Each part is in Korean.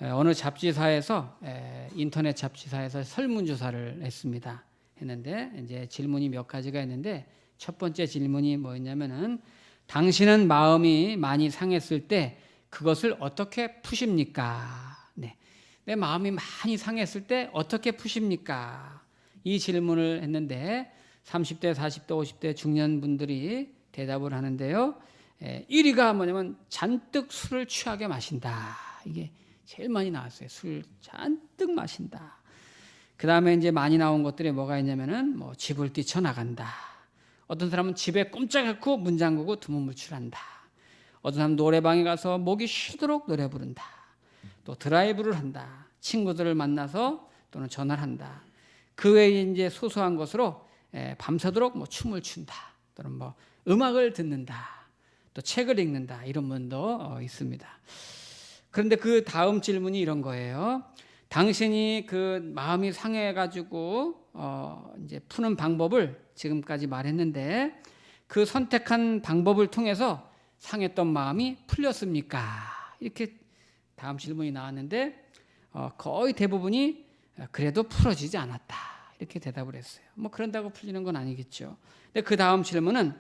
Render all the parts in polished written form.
어느 잡지사에서 인터넷 잡지사에서 설문조사를 했는데 이제 질문이 몇 가지가 있는데 첫 번째 질문이 뭐였냐면은 당신은 마음이 많이 상했을 때 그것을 어떻게 푸십니까? 네. 내 마음이 많이 상했을 때 어떻게 푸십니까? 이 질문을 했는데 30대, 40대, 50대 중년분들이 대답을 하는데요. 1위가 뭐냐면 잔뜩 술을 취하게 마신다. 이게 제일 많이 나왔어요. 술 잔뜩 마신다. 그 다음에 이제 많이 나온 것들이 뭐가 있냐면은 뭐 집을 뛰쳐나간다. 어떤 사람은 집에 꼼짝 않고 문 잠그고 두문불출한다. 어떤 사람은 노래방에 가서 목이 쉬도록 노래 부른다. 또 드라이브를 한다. 친구들을 만나서 또는 전화를 한다. 그 외에 이제 소소한 것으로 밤새도록 뭐 춤을 춘다. 또는 뭐 음악을 듣는다. 또 책을 읽는다. 이런 분도 있습니다. 그런데 그 다음 질문이 이런 거예요. 당신이 그 마음이 상해가지고 이제 푸는 방법을 지금까지 말했는데 그 선택한 방법을 통해서 상했던 마음이 풀렸습니까? 이렇게 다음 질문이 나왔는데 거의 대부분이 그래도 풀어지지 않았다. 이렇게 대답을 했어요. 뭐 그런다고 풀리는 건 아니겠죠. 근데 그 다음 질문은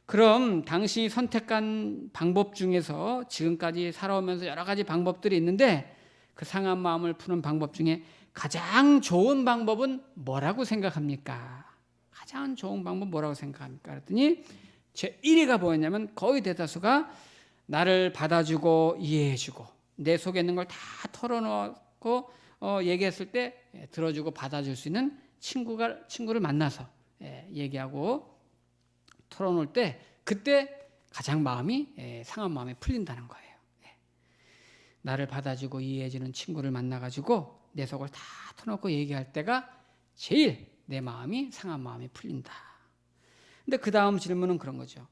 그럼 당신이 선택한 방법 중에서 지금까지 살아오면서 여러 가지 방법들이 있는데 그 상한 마음을 푸는 방법 중에 가장 좋은 방법은 뭐라고 생각합니까? 가장 좋은 방법 뭐라고 생각합니까? 그랬더니 제 1위가 뭐였냐면 거의 대다수가 나를 받아주고 이해해주고 내 속에 있는 걸 다 털어놓고 얘기했을 때 들어주고 받아줄 수 있는 친구를 만나서 얘기하고 털어놓을 때 그때 가장 상한 마음이 풀린다는 거예요. 나를 받아주고 이해해주는 친구를 만나가지고 내 속을 다 털어놓고 얘기할 때가 제일 내 마음이 상한 마음이 풀린다. 근데 그 다음 질문은 그런 거죠.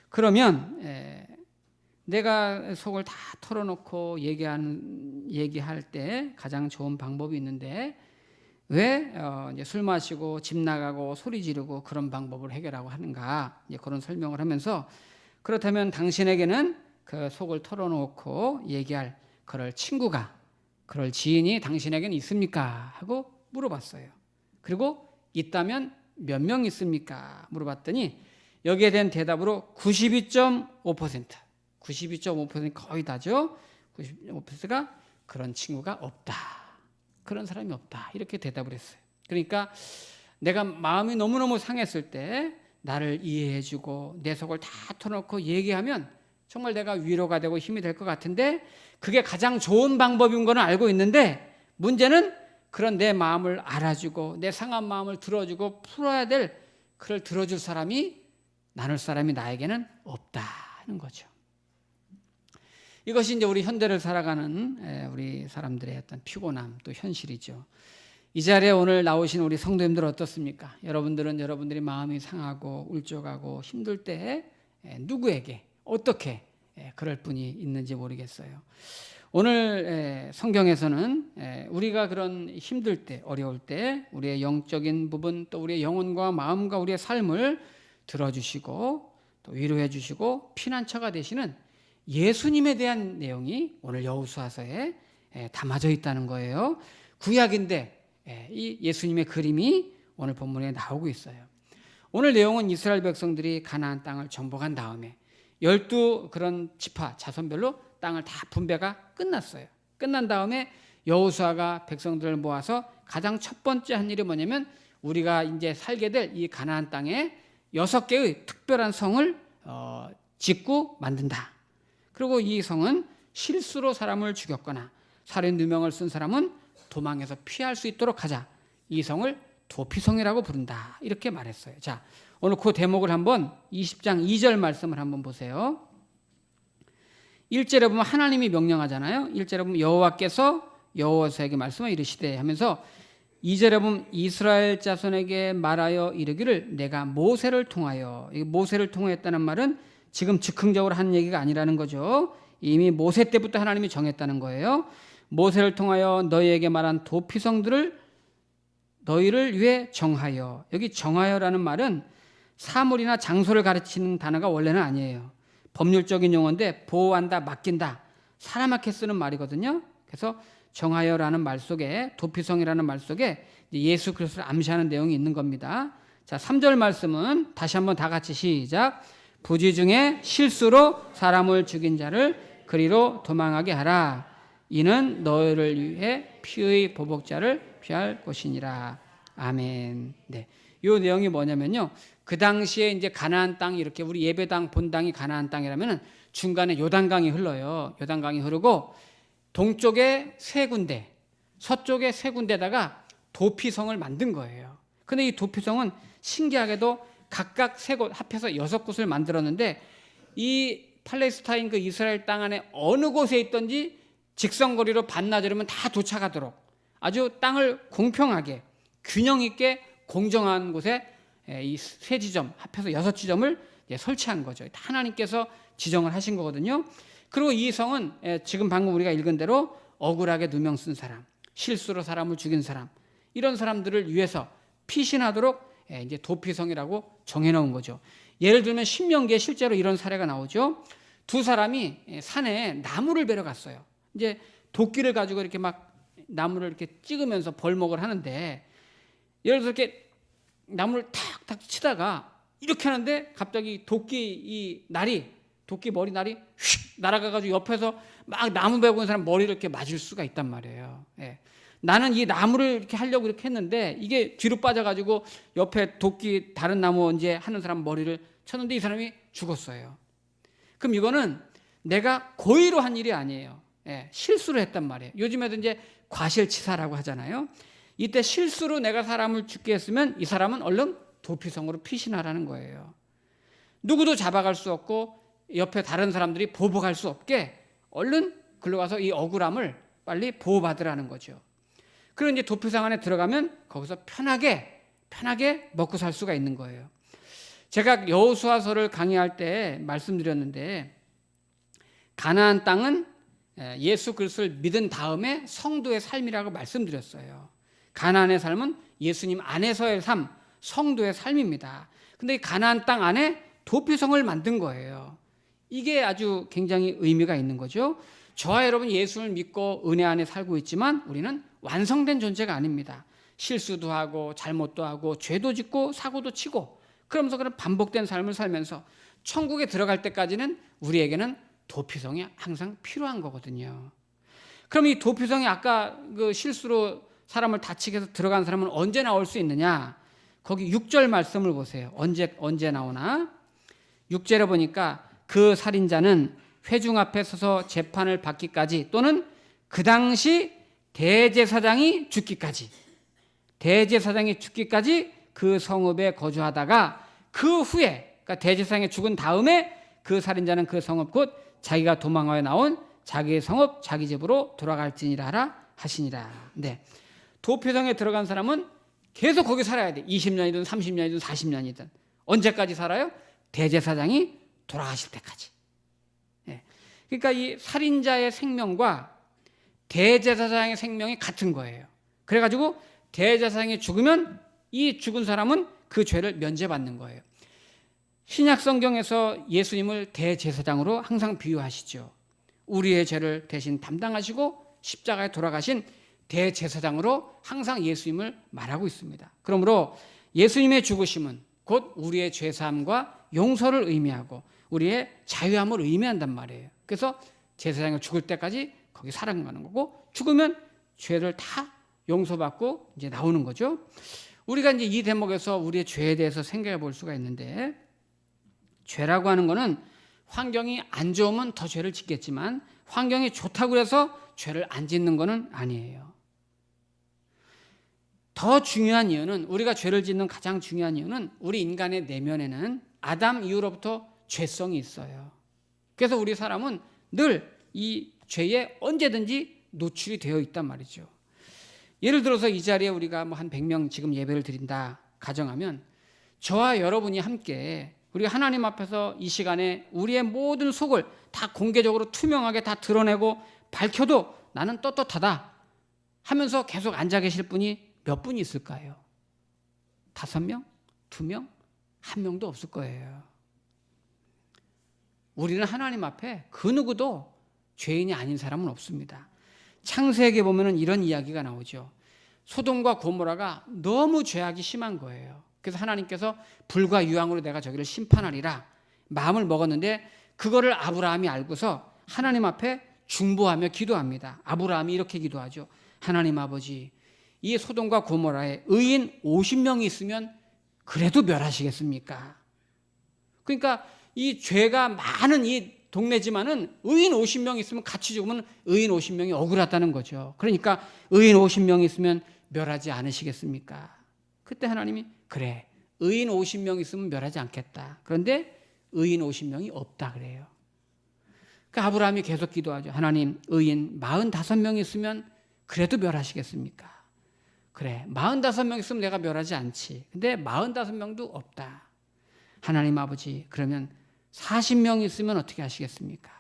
그러면 내가 속을 다 털어놓고 얘기할 때 가장 좋은 방법이 있는데 왜 이제 술 마시고 집 나가고 소리 지르고 그런 방법을 해결하고 하는가? 이제 그런 설명을 하면서 그렇다면 당신에게는 그 속을 털어놓고 얘기할 그럴 친구가, 그럴 지인이 당신에게는 있습니까? 하고 물어봤어요. 그리고 있다면 몇 명 있습니까? 물어봤더니 여기에 대한 대답으로 92.5% 거의 다죠. 95%가 그런 친구가 없다. 그런 사람이 없다. 이렇게 대답을 했어요. 그러니까 내가 마음이 너무너무 상했을 때 나를 이해해주고 내 속을 다 터놓고 얘기하면 정말 내가 위로가 되고 힘이 될 것 같은데 그게 가장 좋은 방법인 거는 알고 있는데 문제는 그런 내 마음을 알아주고 내 상한 마음을 들어주고 풀어야 될 그걸 들어줄 사람이 나눌 사람이 나에게는 없다 하는 거죠. 이것이 이제 우리 현대를 살아가는 우리 사람들의 어떤 피곤함 또 현실이죠. 이 자리에 오늘 나오신 우리 성도님들 어떻습니까? 여러분들이 마음이 상하고 울적하고 힘들 때 누구에게 어떻게 그럴 분이 있는지 모르겠어요. 오늘 성경에서는 우리가 그런 힘들 때 어려울 때 우리의 영적인 부분 또 우리의 영혼과 마음과 우리의 삶을 들어주시고 또 위로해 주시고 피난처가 되시는 예수님에 대한 내용이 오늘 여호수아서에 담아져 있다는 거예요. 구약인데 이 예수님의 그림이 오늘 본문에 나오고 있어요. 오늘 내용은 이스라엘 백성들이 가나안 땅을 정복한 다음에 12 그런 지파 자손별로 땅을 다 분배가 끝났어요. 끝난 다음에 여호수아가 백성들을 모아서 가장 첫 번째 한 일이 뭐냐면 우리가 이제 살게 될 이 가나안 땅에 6개의 특별한 성을 짓고 만든다. 그리고 이 성은 실수로 사람을 죽였거나 살인 누명을 쓴 사람은 도망해서 피할 수 있도록 하자. 이 성을 도피성이라고 부른다. 이렇게 말했어요. 자, 오늘 그 대목을 한번 20장 2절 말씀을 한번 보세요. 1절에 보면 하나님이 명령하잖아요. 1절에 보면 여호와께서 여호수아에게 말씀을 이르시되 하면서 2절에 보면 이스라엘 자손에게 말하여 이르기를 내가 모세를 통하여, 이 모세를 통하였다는 말은 지금 즉흥적으로 한 얘기가 아니라는 거죠. 이미 모세 때부터 하나님이 정했다는 거예요. 모세를 통하여 너희에게 말한 도피성들을 너희를 위해 정하여. 여기 정하여라는 말은 사물이나 장소를 가르치는 단어가 원래는 아니에요. 법률적인 용어인데 보호한다, 맡긴다, 사람에게 쓰는 말이거든요. 그래서 정하여라는 말 속에, 도피성이라는 말 속에 예수 그리스도를 암시하는 내용이 있는 겁니다. 자, 3절 말씀은 다시 한번 다 같이 시작. 부지 중에 실수로 사람을 죽인 자를 그리로 도망하게 하라. 이는 너희를 위해 피의 보복자를 피할 것이니라. 아멘. 네. 이 내용이 뭐냐면요. 그 당시에 이제 가나안 땅, 이렇게 우리 예배당 본당이 가나안 땅이라면은 중간에 요단강이 흘러요. 요단강이 흐르고 동쪽에 세 군데, 서쪽에 세 군데다가 도피성을 만든 거예요. 근데 이 도피성은 신기하게도 각각 세 곳 합해서 6곳을 만들었는데, 이 팔레스타인 그 이스라엘 땅 안에 어느 곳에 있든지 직선거리로 반나절이면 다 도착하도록 아주 땅을 공평하게 균형 있게 공정한 곳에 이 세 지점 합해서 6지점을 설치한 거죠. 하나님께서 지정을 하신 거거든요. 그리고 이 성은 지금 방금 우리가 읽은 대로 억울하게 누명 쓴 사람, 실수로 사람을 죽인 사람, 이런 사람들을 위해서 피신하도록 이제 도피성이라고 정해놓은 거죠. 예를 들면 신명기에 실제로 이런 사례가 나오죠. 두 사람이 산에 나무를 베러 갔어요. 이제 도끼를 가지고 이렇게 막 나무를 이렇게 찍으면서 벌목을 하는데, 예를 들어 이렇게 나무를 탁탁 치다가 이렇게 하는데 갑자기 도끼 머리 날이 휙 날아가가지고 옆에서 막 나무 베고 있는 사람 머리를 이렇게 맞을 수가 있단 말이에요. 예. 나는 이 나무를 이렇게 하려고 이렇게 했는데 이게 뒤로 빠져가지고 옆에 도끼 다른 나무 이제 하는 사람 머리를 쳤는데 이 사람이 죽었어요. 그럼 이거는 내가 고의로 한 일이 아니에요. 예, 실수로 했단 말이에요. 요즘에도 이제 과실치사라고 하잖아요. 이때 실수로 내가 사람을 죽게 했으면 이 사람은 얼른 도피성으로 피신하라는 거예요. 누구도 잡아갈 수 없고 옆에 다른 사람들이 보복할 수 없게 얼른 글로 가서 이 억울함을 빨리 보호받으라는 거죠. 그리고 이제 도피성 안에 들어가면 거기서 편하게 먹고 살 수가 있는 거예요. 제가 여호수아서를 강의할 때 말씀드렸는데, 가나안 땅은 예수 그리스도를 믿은 다음에 성도의 삶이라고 말씀드렸어요. 가나안의 삶은 예수님 안에서의 삶, 성도의 삶입니다. 근데 이 가나안 땅 안에 도피성을 만든 거예요. 이게 아주 굉장히 의미가 있는 거죠. 저와 여러분 예수를 믿고 은혜 안에 살고 있지만 우리는 완성된 존재가 아닙니다. 실수도 하고 잘못도 하고 죄도 짓고 사고도 치고 그러면서 그런 반복된 삶을 살면서 천국에 들어갈 때까지는 우리에게는 도피성이 항상 필요한 거거든요. 그럼 이 도피성이 아까 그 실수로 사람을 다치게 해서 들어간 사람은 언제 나올 수 있느냐? 거기 6절 말씀을 보세요. 언제 나오나? 6절에 보니까 그 살인자는 회중 앞에 서서 재판을 받기까지 또는 그 당시 대제사장이 죽기까지 그 성읍에 거주하다가 그 후에, 그러니까 대제사장이 죽은 다음에 그 살인자는 그 성읍 곧 자기가 도망하여 나온 자기의 성읍 자기 집으로 돌아갈지니라 하시니라. 네. 도피성에 들어간 사람은 계속 거기 살아야 돼. 20년이든 30년이든 40년이든. 언제까지 살아요? 대제사장이 돌아가실 때까지. 네. 그러니까 이 살인자의 생명과 대제사장의 생명이 같은 거예요. 그래가지고 대제사장이 죽으면 이 죽은 사람은 그 죄를 면제받는 거예요. 신약 성경에서 예수님을 대제사장으로 항상 비유하시죠. 우리의 죄를 대신 담당하시고 십자가에 돌아가신 대제사장으로 항상 예수님을 말하고 있습니다. 그러므로 예수님의 죽으심은 곧 우리의 죄사함과 용서를 의미하고 우리의 자유함을 의미한단 말이에요. 그래서 제사장이 죽을 때까지 거기 살아가는 거고, 죽으면 죄를 다 용서받고 이제 나오는 거죠. 우리가 이제 이 대목에서 우리의 죄에 대해서 생각해 볼 수가 있는데, 죄라고 하는 거는 환경이 안 좋으면 더 죄를 짓겠지만 환경이 좋다고 해서 죄를 안 짓는 거는 아니에요. 더 중요한 이유는, 우리가 죄를 짓는 가장 중요한 이유는 우리 인간의 내면에는 아담 이후로부터 죄성이 있어요. 그래서 우리 사람은 늘 이 죄에 언제든지 노출이 되어 있단 말이죠. 예를 들어서 이 자리에 우리가 뭐 한 100명 지금 예배를 드린다 가정하면, 저와 여러분이 함께 우리가 하나님 앞에서 이 시간에 우리의 모든 속을 다 공개적으로 투명하게 다 드러내고 밝혀도 나는 떳떳하다 하면서 계속 앉아 계실 분이 몇 분이 있을까요? 5명? 2명? 1명도 없을 거예요. 우리는 하나님 앞에 그 누구도 죄인이 아닌 사람은 없습니다. 창세기에 보면은 이런 이야기가 나오죠. 소돔과 고모라가 너무 죄악이 심한 거예요. 그래서 하나님께서 불과 유황으로 내가 저기를 심판하리라 마음을 먹었는데, 그거를 아브라함이 알고서 하나님 앞에 중보하며 기도합니다. 아브라함이 이렇게 기도하죠. 하나님 아버지, 이 소돔과 고모라에 의인 50명이 있으면 그래도 멸하시겠습니까? 그러니까 이 죄가 많은 이 동네지만은 의인 50명이 있으면 같이 죽으면 의인 50명이 억울하다는 거죠. 그러니까 의인 50명이 있으면 멸하지 않으시겠습니까? 그때 하나님이 그래, 의인 50명 있으면 멸하지 않겠다. 그런데 의인 50명이 없다 그래요. 그 아브라함이 계속 기도하죠. 하나님, 의인 45명 있으면 그래도 멸하시겠습니까? 그래, 45명 있으면 내가 멸하지 않지. 근데 45명도 없다. 하나님 아버지, 그러면 40명 있으면 어떻게 하시겠습니까?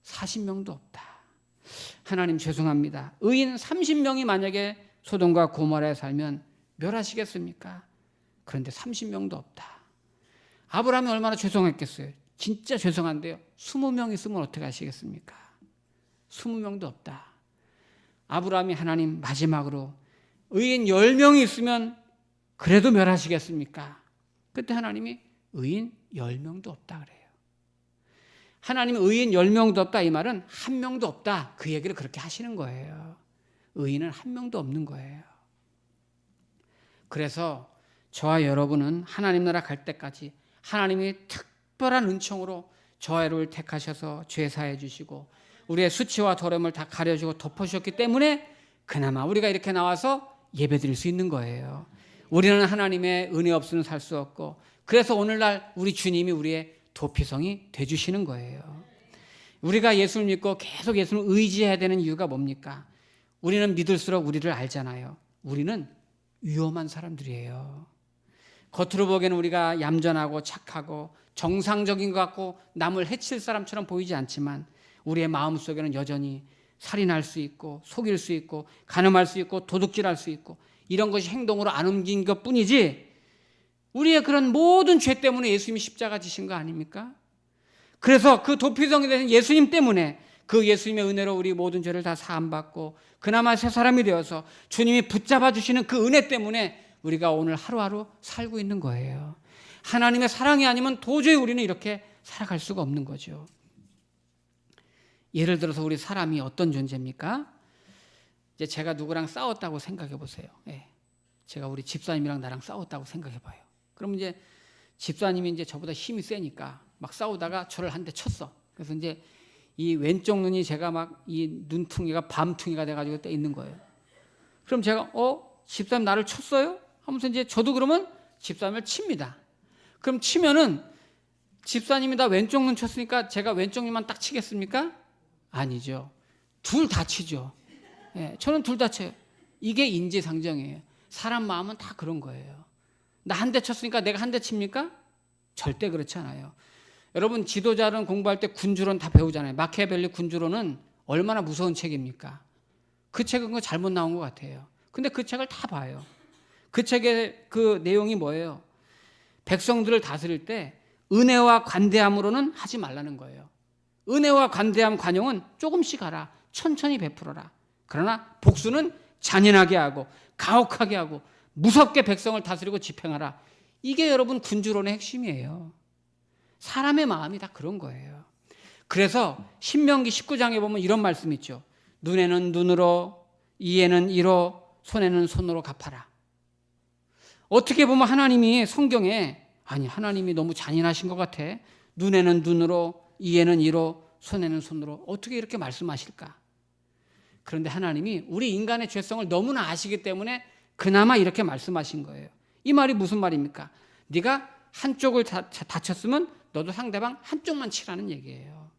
40명도 없다. 하나님 죄송합니다. 의인 30명이 만약에 소돔과 고모라에 살면 멸하시겠습니까? 그런데 30명도 없다. 아브라함이 얼마나 죄송했겠어요. 진짜 죄송한데요. 20명 있으면 어떻게 하시겠습니까? 20명도 없다. 아브라함이 하나님 마지막으로 의인 10명이 있으면 그래도 멸하시겠습니까? 그때 하나님이 의인 10명도 없다 그래요. 하나님이 의인 10명도 없다 이 말은 한 명도 없다, 그 얘기를 그렇게 하시는 거예요. 의인은 한 명도 없는 거예요. 그래서 저와 여러분은 하나님 나라 갈 때까지 하나님이 특별한 은총으로 저와 여러분을 택하셔서 죄 사해 주시고 우리의 수치와 더러움을 다 가려주고 덮어주셨기 때문에 그나마 우리가 이렇게 나와서 예배드릴 수 있는 거예요. 우리는 하나님의 은혜 없이는 살 수 없고, 그래서 오늘날 우리 주님이 우리의 도피성이 되주시는 거예요. 우리가 예수를 믿고 계속 예수를 의지해야 되는 이유가 뭡니까? 우리는 믿을수록 우리를 알잖아요. 우리는 위험한 사람들이에요. 겉으로 보기에는 우리가 얌전하고 착하고 정상적인 것 같고 남을 해칠 사람처럼 보이지 않지만 우리의 마음속에는 여전히 살인할 수 있고 속일 수 있고 간음할 수 있고 도둑질할 수 있고 이런 것이 행동으로 안 옮긴 것뿐이지, 우리의 그런 모든 죄 때문에 예수님이 십자가 지신 거 아닙니까? 그래서 그 도피성이 되신 예수님 때문에, 그 예수님의 은혜로 우리 모든 죄를 다 사함받고 그나마 새 사람이 되어서 주님이 붙잡아 주시는 그 은혜 때문에 우리가 오늘 하루하루 살고 있는 거예요. 하나님의 사랑이 아니면 도저히 우리는 이렇게 살아갈 수가 없는 거죠. 예를 들어서 우리 사람이 어떤 존재입니까? 이제 제가 누구랑 싸웠다고 생각해 보세요. 예. 제가 우리 집사님이랑 나랑 싸웠다고 생각해 봐요. 그럼 이제 집사님이 이제 저보다 힘이 세니까 막 싸우다가 저를 한 대 쳤어. 그래서 이제 이 왼쪽 눈이 제가 막 이 눈퉁이가 밤퉁이가 돼가지고 떠 있는 거예요. 그럼 제가 집사님 나를 쳤어요? 하면서 이제 저도 그러면 집사님을 칩니다. 그럼 치면은 집사님이 나 왼쪽 눈 쳤으니까 제가 왼쪽 눈만 딱 치겠습니까? 아니죠. 둘 다 치죠. 예, 저는 둘 다 쳐요. 이게 인지상정이에요. 사람 마음은 다 그런 거예요. 나 한 대 쳤으니까 내가 한 대 칩니까? 절대 그렇지 않아요. 여러분, 지도자는 공부할 때 군주론 다 배우잖아요. 마키아벨리 군주론은 얼마나 무서운 책입니까? 그 책은 잘못 나온 것 같아요. 근데 그 책을 다 봐요. 그 책의 그 내용이 뭐예요? 백성들을 다스릴 때 은혜와 관대함으로는 하지 말라는 거예요. 은혜와 관대함, 관용은 조금씩 하라. 천천히 베풀어라. 그러나 복수는 잔인하게 하고 가혹하게 하고 무섭게 백성을 다스리고 집행하라. 이게 여러분 군주론의 핵심이에요. 사람의 마음이 다 그런 거예요. 그래서 신명기 19장에 보면 이런 말씀 있죠. 눈에는 눈으로, 이에는 이로, 손에는 손으로 갚아라. 어떻게 보면 하나님이 성경에, 아니 하나님이 너무 잔인하신 것 같아. 눈에는 눈으로, 이에는 이로, 손에는 손으로, 어떻게 이렇게 말씀하실까? 그런데 하나님이 우리 인간의 죄성을 너무나 아시기 때문에 그나마 이렇게 말씀하신 거예요. 이 말이 무슨 말입니까? 네가 한쪽을 다쳤으면 너도 상대방 한쪽만 치라는 얘기예요.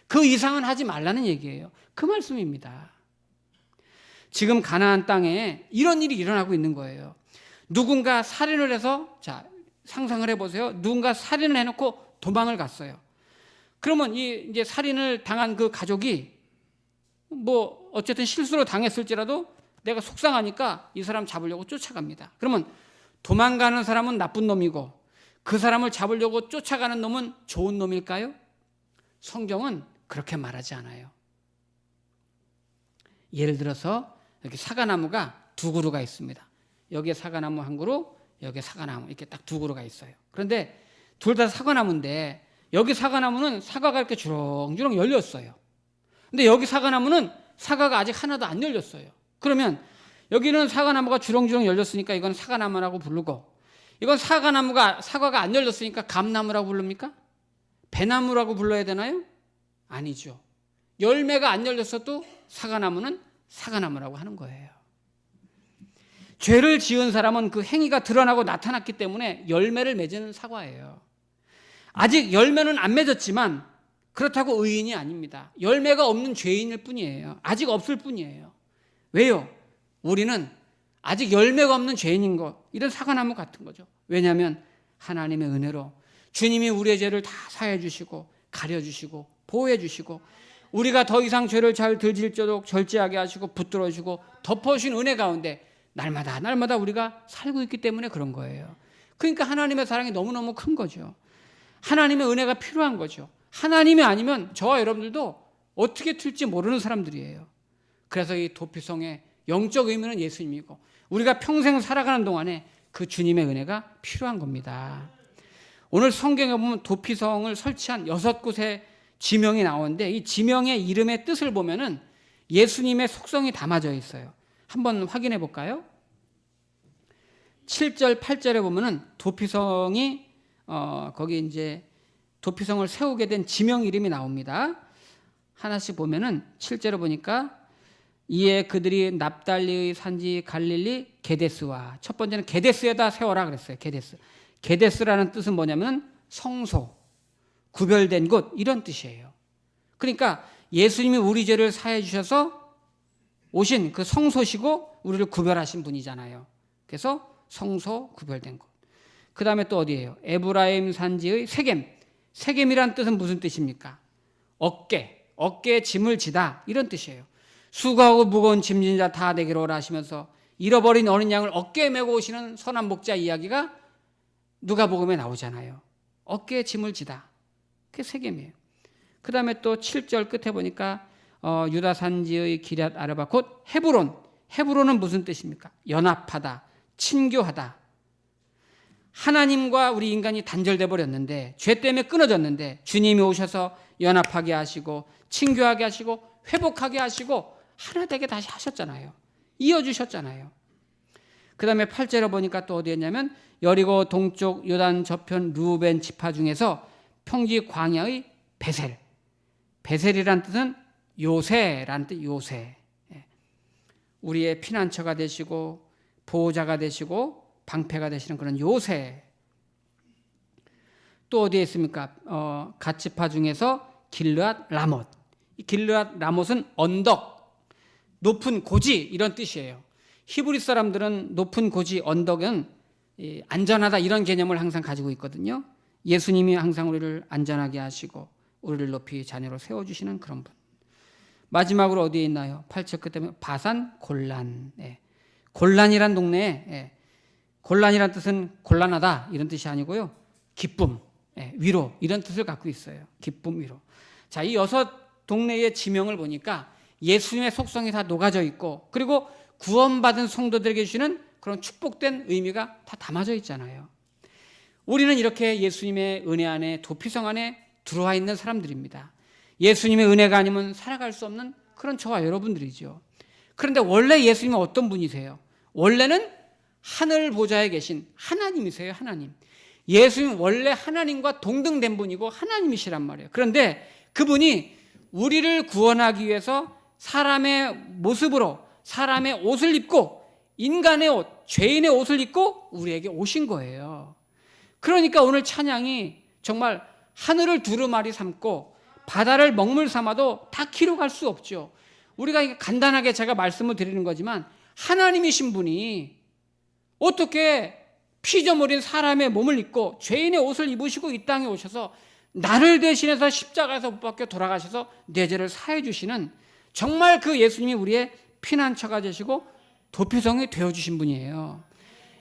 그 이상은 하지 말라는 얘기예요. 그 말씀입니다. 지금 가나안 땅에 이런 일이 일어나고 있는 거예요. 누군가 살인을 해서, 자, 상상을 해보세요. 누군가 살인을 해놓고 도망을 갔어요. 그러면 이제 살인을 당한 그 가족이 뭐 어쨌든 실수로 당했을지라도 내가 속상하니까 이 사람 잡으려고 쫓아갑니다. 그러면 도망가는 사람은 나쁜 놈이고 그 사람을 잡으려고 쫓아가는 놈은 좋은 놈일까요? 성경은 그렇게 말하지 않아요. 예를 들어서 이렇게 사과나무가 두 그루가 있습니다. 여기에 사과나무 한 그루, 여기에 사과나무 이렇게 딱 두 그루가 있어요. 그런데 둘 다 사과나무인데 여기 사과나무는 사과가 이렇게 주렁주렁 열렸어요. 근데 여기 사과나무는 사과가 아직 하나도 안 열렸어요. 그러면 여기는 사과나무가 주렁주렁 열렸으니까 이건 사과나무라고 부르고, 이건 사과가 안 열렸으니까 감나무라고 부릅니까? 배나무라고 불러야 되나요? 아니죠. 열매가 안 열렸어도 사과나무는 사과나무라고 하는 거예요. 죄를 지은 사람은 그 행위가 드러나고 나타났기 때문에 열매를 맺은 사과예요. 아직 열매는 안 맺었지만 그렇다고 의인이 아닙니다. 열매가 없는 죄인일 뿐이에요. 아직 없을 뿐이에요. 왜요? 우리는 아직 열매가 없는 죄인인 거, 이런 사과나무 같은 거죠. 왜냐하면 하나님의 은혜로 주님이 우리의 죄를 다 사해 주시고 가려주시고 보호해 주시고 우리가 더 이상 죄를 잘 들질도록 절제하게 하시고 붙들어 주시고 덮어주신 은혜 가운데 날마다 우리가 살고 있기 때문에 그런 거예요. 그러니까 하나님의 사랑이 너무너무 큰 거죠. 하나님의 은혜가 필요한 거죠. 하나님이 아니면 저와 여러분들도 어떻게 튈지 모르는 사람들이에요. 그래서 이 도피성의 영적 의미는 예수님이고 우리가 평생 살아가는 동안에 그 주님의 은혜가 필요한 겁니다. 오늘 성경에 보면 도피성을 설치한 6곳의 지명이 나오는데 이 지명의 이름의 뜻을 보면은 예수님의 속성이 담아져 있어요. 한번 확인해 볼까요? 7절, 8절에 보면은 도피성이 거기 이제 도피성을 세우게 된 지명 이름이 나옵니다. 하나씩 보면은 7절에 보니까 이에 그들이 납달리의 산지 갈릴리 게데스와, 첫 번째는 게데스에다 세워라 그랬어요. 게데스라는 뜻은 뭐냐면 성소, 구별된 곳, 이런 뜻이에요. 그러니까 예수님이 우리 죄를 사해 주셔서 오신 그 성소시고 우리를 구별하신 분이잖아요. 그래서 성소, 구별된 곳. 그 다음에 또 어디예요? 에브라임 산지의 세겜이란 뜻은 무슨 뜻입니까? 어깨에 짐을 지다, 이런 뜻이에요. 수고하고 무거운 짐진 자 다 내게로 오라 하시면서 잃어버린 어린 양을 어깨에 메고 오시는 선한 목자 이야기가 누가복음에 나오잖아요. 어깨에 짐을 지다, 그게 세겜이에요. 그 다음에 또 7절 끝에 보니까 유다 산지의 기럇 아르바 곧 헤브론은 무슨 뜻입니까? 연합하다, 친교하다. 하나님과 우리 인간이 단절돼 버렸는데, 죄 때문에 끊어졌는데 주님이 오셔서 연합하게 하시고 친교하게 하시고 회복하게 하시고 하나 되게 다시 하셨잖아요. 이어주셨잖아요. 그 다음에 8절에 보니까 또 어디였냐면 여리고 동쪽 요단 저편 루벤 지파 중에서 평지 광야의 베셀이란 뜻은 요새라는 뜻. 요새, 우리의 피난처가 되시고 보호자가 되시고 방패가 되시는 그런 요새. 또 어디에 있습니까? 갓지파 중에서 길르앗 라못. 이 길르앗 라못은 언덕, 높은 고지, 이런 뜻이에요. 히브리 사람들은 높은 고지, 언덕은 안전하다, 이런 개념을 항상 가지고 있거든요. 예수님이 항상 우리를 안전하게 하시고 우리를 높이 자녀로 세워주시는 그런 분. 마지막으로 어디에 있나요? 8절 끝에 바산 골란. 골란이란 동네에, 골란이란 뜻은 곤란하다, 이런 뜻이 아니고요. 기쁨, 위로, 이런 뜻을 갖고 있어요. 기쁨, 위로. 자, 이 6 동네의 지명을 보니까 예수님의 속성이 다 녹아져 있고, 그리고 구원받은 성도들에게 주시는 그런 축복된 의미가 다 담아져 있잖아요. 우리는 이렇게 예수님의 은혜 안에, 도피성 안에 들어와 있는 사람들입니다. 예수님의 은혜가 아니면 살아갈 수 없는 그런 저와 여러분들이죠. 그런데 원래 예수님은 어떤 분이세요? 원래는 하늘 보좌에 계신 하나님이세요. 하나님. 예수님은 원래 하나님과 동등된 분이고 하나님이시란 말이에요. 그런데 그분이 우리를 구원하기 위해서 사람의 모습으로 사람의 옷을 입고, 인간의 옷, 죄인의 옷을 입고 우리에게 오신 거예요. 그러니까 오늘 찬양이 정말 하늘을 두루마리 삼고 바다를 먹물 삼아도 다 키로 갈 수 없죠. 우리가 간단하게 제가 말씀을 드리는 거지만 하나님이신 분이 어떻게 피조물인 사람의 몸을 입고 죄인의 옷을 입으시고 이 땅에 오셔서 나를 대신해서 십자가에서 못 박혀 돌아가셔서 내 죄를 사해 주시는, 정말 그 예수님이 우리의 피난처가 되시고 도피성이 되어주신 분이에요.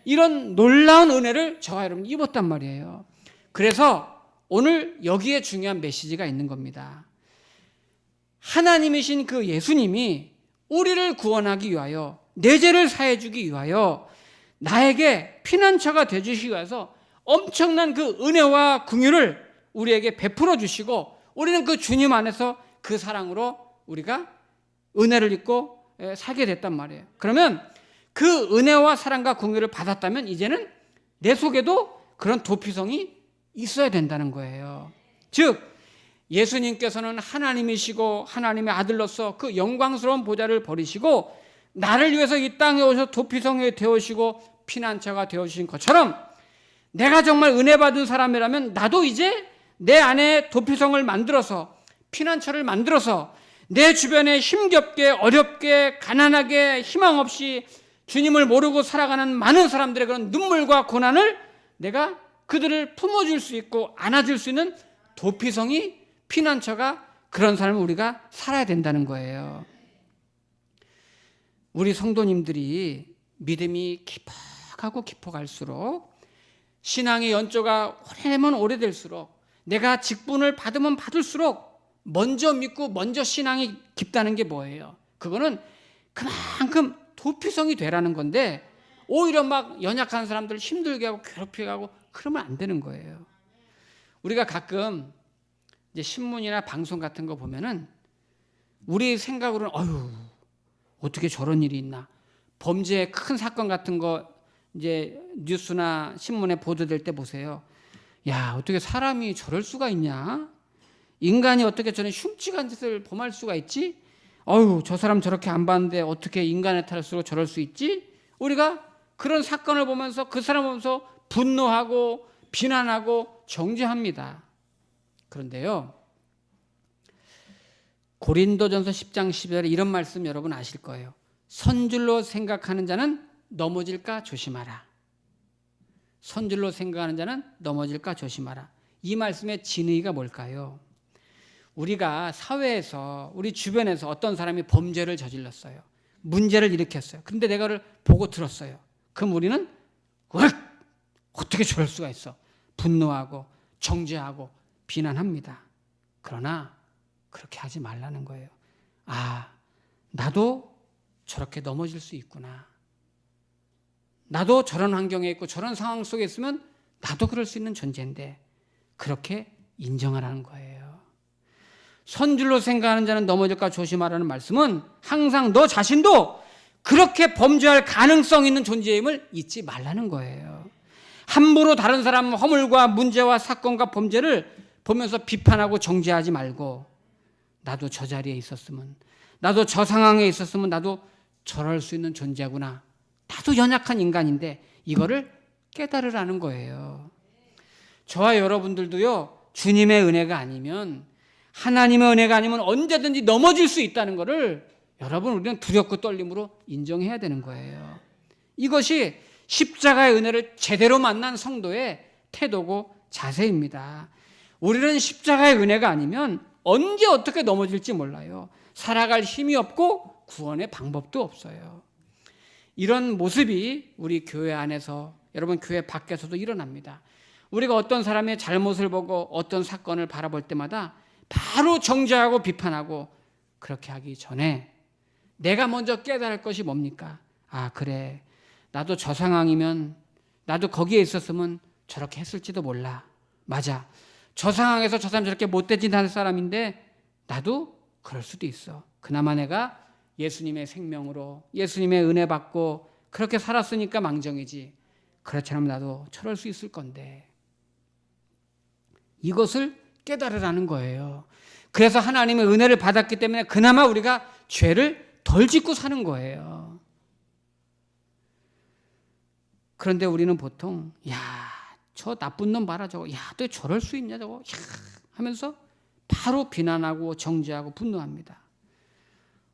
이런 놀라운 은혜를 저와 여러분 입었단 말이에요. 그래서 오늘 여기에 중요한 메시지가 있는 겁니다. 하나님이신 그 예수님이 우리를 구원하기 위하여, 내 죄를 사해 주기 위하여 나에게 피난처가 되어 주시기 위해서 엄청난 그 은혜와 긍휼을 우리에게 베풀어 주시고, 우리는 그 주님 안에서 그 사랑으로 우리가 은혜를 입고 살게 됐단 말이에요. 그러면 그 은혜와 사랑과 긍휼을 받았다면 이제는 내 속에도 그런 도피성이 있어야 된다는 거예요. 즉 예수님께서는 하나님이시고 하나님의 아들로서 그 영광스러운 보좌를 버리시고 나를 위해서 이 땅에 오셔서 도피성이 되어시고 피난처가 되어주신 것처럼, 내가 정말 은혜 받은 사람이라면 나도 이제 내 안에 도피성을 만들어서, 피난처를 만들어서 내 주변에 힘겹게 어렵게 가난하게 희망 없이 주님을 모르고 살아가는 많은 사람들의 그런 눈물과 고난을 내가 그들을 품어줄 수 있고 안아줄 수 있는 도피성이, 피난처가, 그런 삶을 우리가 살아야 된다는 거예요. 우리 성도님들이 믿음이 깊어가고 깊어갈수록, 신앙의 연조가 오래되면 오래될수록, 내가 직분을 받으면 받을수록 먼저 믿고 먼저 신앙이 깊다는 게 뭐예요? 그거는 그만큼 도피성이 되라는 건데, 오히려 막 연약한 사람들 힘들게 하고 괴롭히게 하고 그러면 안 되는 거예요. 우리가 가끔 이제 신문이나 방송 같은 거 보면은 우리 생각으로는 어떻게 저런 일이 있나, 범죄 큰 사건 같은 거 이제 뉴스나 신문에 보도될 때 보세요. 야, 어떻게 사람이 저럴 수가 있냐? 인간이 어떻게 저런 흉측한 짓을 범할 수가 있지? 저 사람 저렇게 안 봤는데 어떻게 인간의 탈수로 저럴 수 있지? 우리가 그런 사건을 보면서 그 사람 보면서 분노하고 비난하고 정죄합니다. 그런데요, 고린도전서 10장 12절에 이런 말씀 여러분 아실 거예요. 선줄로 생각하는 자는 넘어질까 조심하라. 선줄로 생각하는 자는 넘어질까 조심하라. 이 말씀의 진의가 뭘까요? 우리가 사회에서, 우리 주변에서 어떤 사람이 범죄를 저질렀어요. 문제를 일으켰어요. 그런데 내가 그걸 보고 들었어요. 그럼 우리는 어떻게 저럴 수가 있어? 분노하고 정죄하고 비난합니다. 그러나 그렇게 하지 말라는 거예요. 나도 저렇게 넘어질 수 있구나. 나도 저런 환경에 있고 저런 상황 속에 있으면 나도 그럴 수 있는 존재인데, 그렇게 인정하라는 거예요. 선줄로 생각하는 자는 넘어질까 조심하라는 말씀은 항상 너 자신도 그렇게 범죄할 가능성 있는 존재임을 잊지 말라는 거예요. 함부로 다른 사람 허물과 문제와 사건과 범죄를 보면서 비판하고 정죄하지 말고, 나도 저 자리에 있었으면, 나도 저 상황에 있었으면 나도 저럴 수 있는 존재구나. 나도 연약한 인간인데 이거를 깨달으라는 거예요. 저와 여러분들도요, 주님의 은혜가 아니면, 하나님의 은혜가 아니면 언제든지 넘어질 수 있다는 것을 여러분, 우리는 두렵고 떨림으로 인정해야 되는 거예요. 이것이 십자가의 은혜를 제대로 만난 성도의 태도고 자세입니다. 우리는 십자가의 은혜가 아니면 언제 어떻게 넘어질지 몰라요. 살아갈 힘이 없고 구원의 방법도 없어요. 이런 모습이 우리 교회 안에서, 여러분 교회 밖에서도 일어납니다. 우리가 어떤 사람의 잘못을 보고 어떤 사건을 바라볼 때마다 바로 정죄하고 비판하고, 그렇게 하기 전에 내가 먼저 깨달을 것이 뭡니까? 그래, 나도 저 상황이면, 나도 거기에 있었으면 저렇게 했을지도 몰라. 맞아, 저 상황에서 저 사람 저렇게 못된 짓 하는 사람인데 나도 그럴 수도 있어. 그나마 내가 예수님의 생명으로, 예수님의 은혜 받고 그렇게 살았으니까 망정이지, 그렇지 않으면 나도 저럴 수 있을 건데. 이것을 깨달으라는 거예요. 그래서 하나님의 은혜를 받았기 때문에 그나마 우리가 죄를 덜 짓고 사는 거예요. 그런데 우리는 보통 저 나쁜 놈 봐라, 저거, 또 저럴 수 있냐 저거, 하면서 바로 비난하고 정죄하고 분노합니다.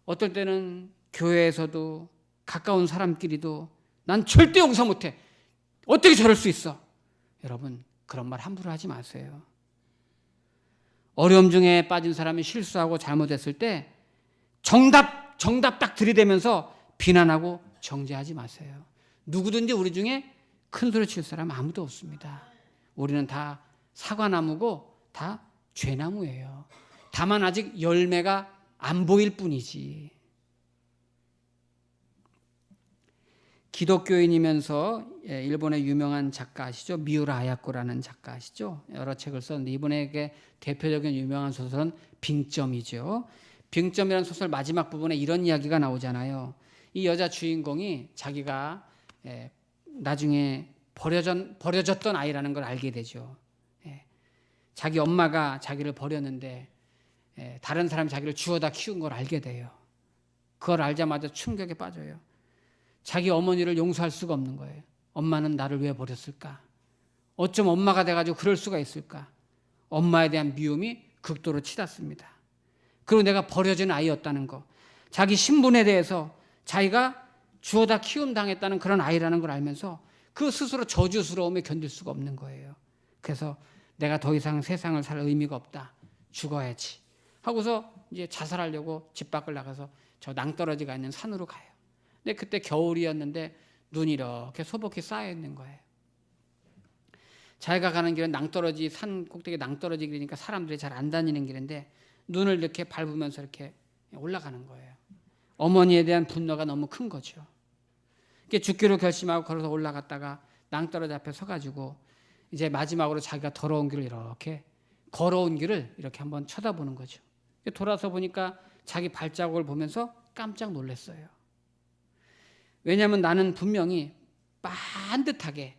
어떨 때는 교회에서도 가까운 사람끼리도 난 절대 용서 못해, 어떻게 저럴 수 있어. 여러분, 그런 말 함부로 하지 마세요. 어려움 중에 빠진 사람이 실수하고 잘못했을 때 정답 딱 들이대면서 비난하고 정죄하지 마세요. 누구든지 우리 중에 큰 소리 칠 사람 아무도 없습니다. 우리는 다 사과나무고 다 죄나무예요. 다만 아직 열매가 안 보일 뿐이지. 기독교인이면서 일본의 유명한 작가 아시죠? 미우라 아야코라는 작가 아시죠? 여러 책을 썼는데 이분에게 대표적인 유명한 소설은 빙점이죠. 빙점이라는 소설 마지막 부분에 이런 이야기가 나오잖아요. 이 여자 주인공이 자기가 나중에 버려졌던 아이라는 걸 알게 되죠. 자기 엄마가 자기를 버렸는데 다른 사람이 자기를 주워다 키운 걸 알게 돼요. 그걸 알자마자 충격에 빠져요. 자기 어머니를 용서할 수가 없는 거예요. 엄마는 나를 왜 버렸을까? 어쩜 엄마가 돼가지고 그럴 수가 있을까? 엄마에 대한 미움이 극도로 치닫습니다. 그리고 내가 버려진 아이였다는 거, 자기 신분에 대해서 자기가 주워다 키움당했다는 그런 아이라는 걸 알면서 그 스스로 저주스러움에 견딜 수가 없는 거예요. 그래서 내가 더 이상 세상을 살 의미가 없다. 죽어야지. 하고서 이제 자살하려고 집 밖을 나가서 저 낭떠러지가 있는 산으로 가요. 근데 그때 겨울이었는데 눈이 이렇게 소복히 쌓여 있는 거예요. 자기가 가는 길은 낭떠러지, 산 꼭대기 낭떠러지 길이니까 사람들이 잘 안 다니는 길인데 눈을 이렇게 밟으면서 이렇게 올라가는 거예요. 어머니에 대한 분노가 너무 큰 거죠. 죽기로 결심하고 걸어서 올라갔다가 낭떠러지 앞에 서가지고 이제 마지막으로 자기가 걸어온 길을 이렇게 한번 쳐다보는 거죠. 돌아서 보니까 자기 발자국을 보면서 깜짝 놀랐어요. 왜냐하면 나는 분명히 반듯하게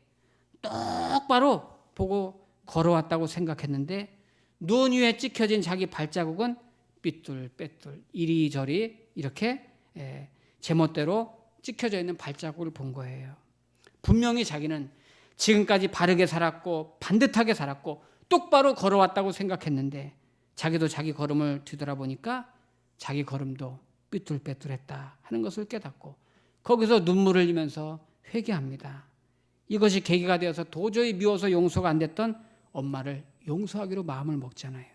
똑바로 보고 걸어왔다고 생각했는데 눈 위에 찍혀진 자기 발자국은 삐뚤빼뚤 이리저리 이렇게 제멋대로 찍혀져 있는 발자국을 본 거예요. 분명히 자기는 지금까지 바르게 살았고 반듯하게 살았고 똑바로 걸어왔다고 생각했는데 자기도 자기 걸음을 뒤돌아보니까 자기 걸음도 삐뚤빼뚤했다 하는 것을 깨닫고 거기서 눈물을 흘리면서 회개합니다. 이것이 계기가 되어서 도저히 미워서 용서가 안 됐던 엄마를 용서하기로 마음을 먹잖아요.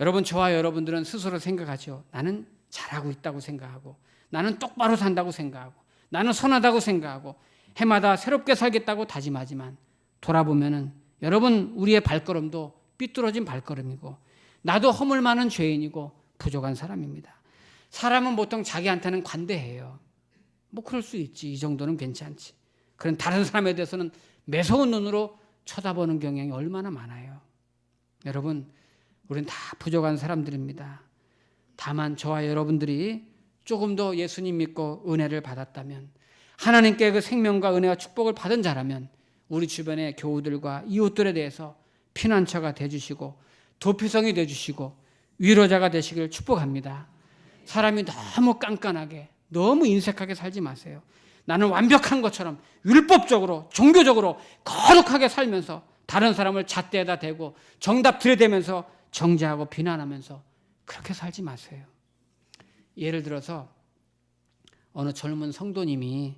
여러분, 저와 여러분들은 스스로 생각하죠. 나는 잘하고 있다고 생각하고 나는 똑바로 산다고 생각하고 나는 선하다고 생각하고 해마다 새롭게 살겠다고 다짐하지만 돌아보면은 여러분, 우리의 발걸음도 삐뚤어진 발걸음이고 나도 허물 많은 죄인이고 부족한 사람입니다. 사람은 보통 자기한테는 관대해요. 뭐 그럴 수 있지. 이 정도는 괜찮지. 그런 다른 사람에 대해서는 매서운 눈으로 쳐다보는 경향이 얼마나 많아요. 여러분, 우리는 다 부족한 사람들입니다. 다만 저와 여러분들이 조금 더 예수님 믿고 은혜를 받았다면, 하나님께 그 생명과 은혜와 축복을 받은 자라면 우리 주변의 교우들과 이웃들에 대해서 피난처가 되주시고 도피성이 되주시고 위로자가 되시길 축복합니다. 사람이 너무 깐깐하게 너무 인색하게 살지 마세요. 나는 완벽한 것처럼 율법적으로 종교적으로 거룩하게 살면서 다른 사람을 잣대에다 대고 정답 들이대면서 정죄하고 비난하면서 그렇게 살지 마세요. 예를 들어서 어느 젊은 성도님이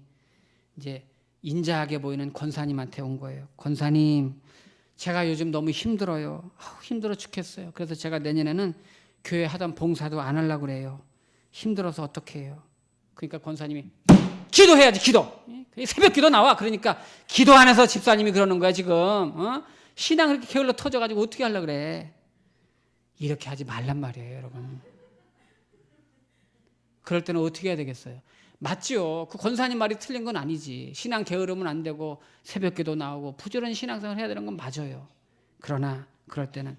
이제 인자하게 보이는 권사님한테 온 거예요. 권사님, 제가 요즘 너무 힘들어요. 힘들어 죽겠어요. 그래서 제가 내년에는 교회 하던 봉사도 안 하려고 그래요. 힘들어서 어떻게 해요? 그러니까 권사님이 기도해야지, 기도. 새벽 기도 나와. 그러니까 기도 안 해서 집사님이 그러는 거야 지금. 신앙 그렇게 게을러 터져가지고 어떻게 하려고 그래. 이렇게 하지 말란 말이에요, 여러분. 그럴 때는 어떻게 해야 되겠어요? 맞죠. 그 권사님 말이 틀린 건 아니지. 신앙 게으르면 안 되고 새벽 기도 나오고 부지런히 신앙생활 해야 되는 건 맞아요. 그러나 그럴 때는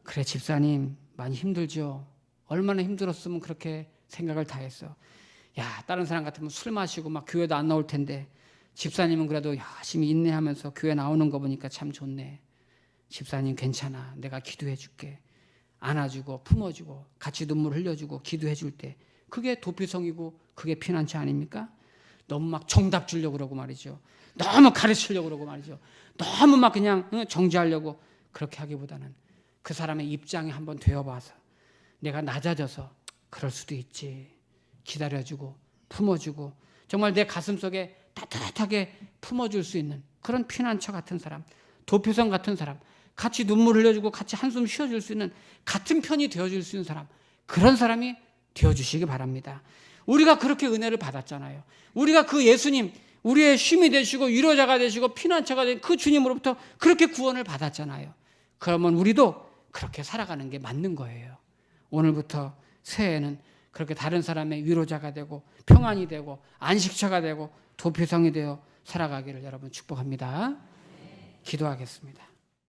그래, 집사님 많이 힘들죠. 얼마나 힘들었으면 그렇게 생각을 다 했어. 야, 다른 사람 같으면 술 마시고 막 교회도 안 나올 텐데 집사님은 그래도 열심히 인내하면서 교회 나오는 거 보니까 참 좋네. 집사님 괜찮아. 내가 기도해 줄게. 안아주고 품어주고 같이 눈물 흘려주고 기도해 줄 때 그게 도피성이고 그게 피난처 아닙니까? 너무 막 정답 주려고 그러고 말이죠. 너무 가르치려고 그러고 말이죠. 너무 막 그냥 정죄하려고 그렇게 하기보다는 그 사람의 입장에 한번 되어봐서 내가 낮아져서 그럴 수도 있지. 기다려주고 품어주고 정말 내 가슴속에 따뜻하게 품어줄 수 있는 그런 피난처 같은 사람, 도피성 같은 사람, 같이 눈물 흘려주고 같이 한숨 쉬어줄 수 있는 같은 편이 되어줄 수 있는 사람, 그런 사람이 되어주시기 바랍니다. 우리가 그렇게 은혜를 받았잖아요. 우리가 그 예수님, 우리의 쉼이 되시고 위로자가 되시고 피난처가 된 그 주님으로부터 그렇게 구원을 받았잖아요. 그러면 우리도 그렇게 살아가는 게 맞는 거예요. 오늘부터 새해에는 그렇게 다른 사람의 위로자가 되고 평안이 되고 안식처가 되고 도표성이 되어 살아가기를 여러분 축복합니다. 기도하겠습니다.